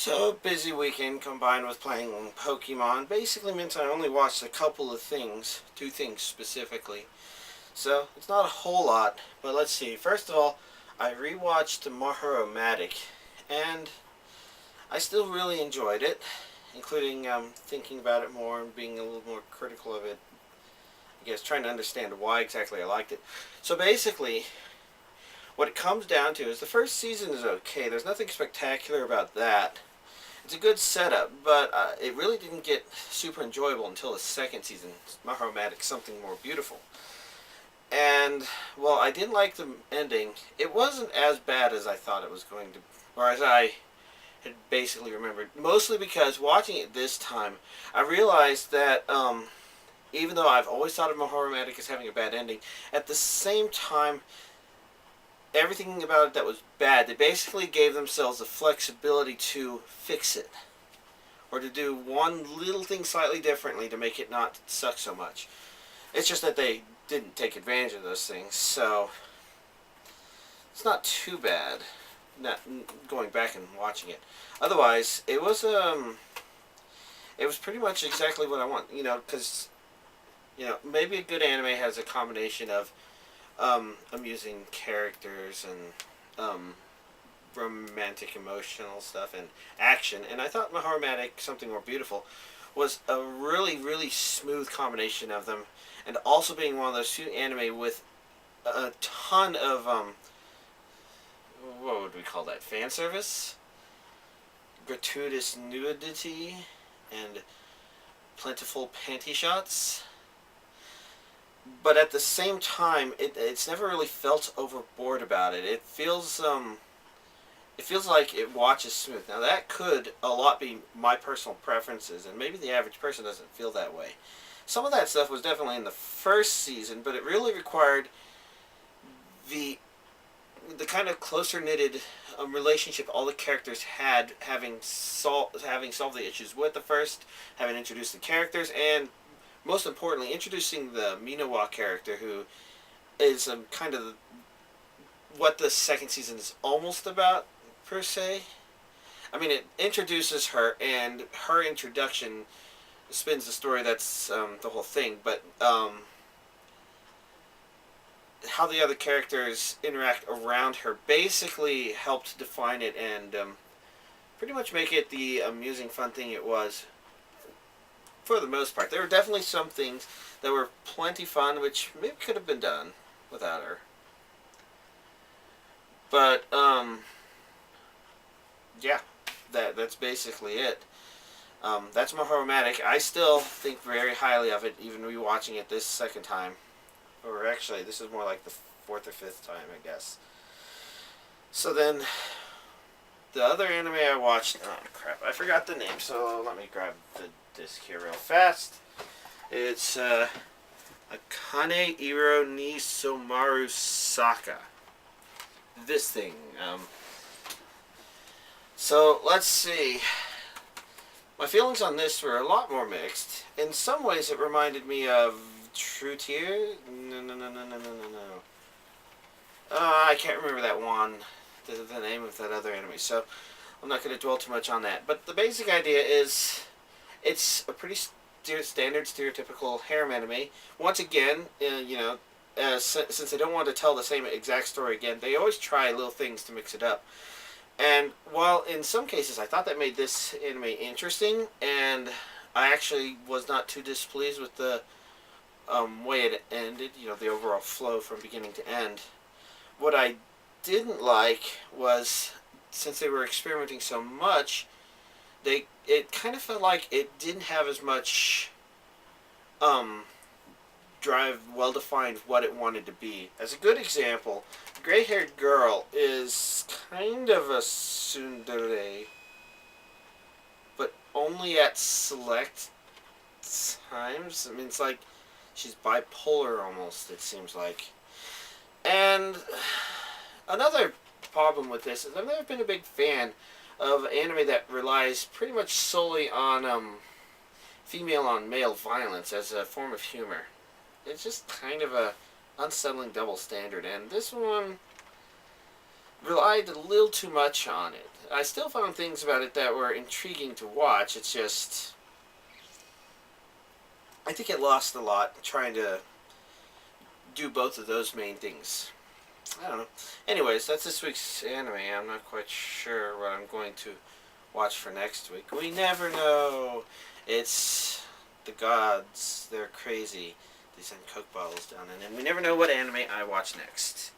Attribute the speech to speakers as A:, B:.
A: So, busy weekend combined with playing Pokemon basically meant I only watched a couple of things, two things specifically. So, it's not a whole lot, but let's see. First of all, I rewatched Mahoromatic, and I still really enjoyed it, including thinking about it more and being a little more critical of it. I guess trying to understand why exactly I liked it. So, basically, what it comes down to is the first season is okay. There's nothing spectacular about that. It's a good setup, but it really didn't get super enjoyable until the second season, Mahoromatic, Something More Beautiful. And, well, I didn't like the ending. It wasn't as bad as I thought it was going to, or as I had basically remembered. Mostly because watching it this time, I realized that even though I've always thought of Mahoromatic as having a bad ending, at the same time, everything about it that was bad, they basically gave themselves the flexibility to fix it. Or to do one little thing slightly differently to make it not suck so much. It's just that they didn't take advantage of those things, so it's not too bad. Not going back and watching it. Otherwise, it was pretty much exactly what I want. Because maybe a good anime has a combination of amusing characters and romantic, emotional stuff and action. And I thought Mahoromatic, Something More Beautiful, was a really, really smooth combination of them, and also being one of those few anime with a ton of what would we call that? Fan service, gratuitous nudity, and plentiful panty shots. But at the same time, it's never really felt overboard about it. It feels like it watches smooth. Now that could a lot be my personal preferences, and maybe the average person doesn't feel that way. Some of that stuff was definitely in the first season, but it really required the kind of closer knitted relationship all the characters had, having solved the issues with the first, having introduced the characters, and most importantly, introducing the Minawa character, who is kind of what the second season is almost about, per se. I mean, it introduces her, and her introduction spins the story. That's the whole thing. But how the other characters interact around her basically helped define it and pretty much make it the amusing, fun thing it was. For the most part, there were definitely some things that were plenty fun, which maybe could have been done without her. But yeah, that's basically it. That's Mahoromatic. I still think very highly of it, even rewatching it this second time. Or actually, this is more like the fourth or fifth time, I guess. So then, the other anime I watched... Oh, crap. I forgot the name, so let me grab the disc here real fast. It's Akane-iro ni Somaru Saka. This thing. So, let's see. My feelings on this were a lot more mixed. In some ways, it reminded me of True Tear? No. I can't remember that one. The name of that other anime. So, I'm not going to dwell too much on that. But the basic idea is... It's a pretty standard, stereotypical harem anime. Once again, since they don't want to tell the same exact story again, they always try little things to mix it up. And while in some cases I thought that made this anime interesting, and I actually was not too displeased with the way it ended, the overall flow from beginning to end. What I didn't like was, since they were experimenting so much, it kind of felt like it didn't have as much drive, well-defined what it wanted to be. As a good example, the gray-haired girl is kind of a tsundere, but only at select times. I mean, it's like she's bipolar almost, it seems like. And another problem with this is I've never been a big fan of anime that relies pretty much solely on female on male violence as a form of humor. It's just kind of a unsettling double standard, and this one relied a little too much on it. I still found things about it that were intriguing to watch. It's just, I think it lost a lot trying to do both of those main things. I don't know. Anyways, that's this week's anime. I'm not quite sure what I'm going to watch for next week. We never know. It's the gods. They're crazy. They send Coke bottles down, and we never know what anime I watch next.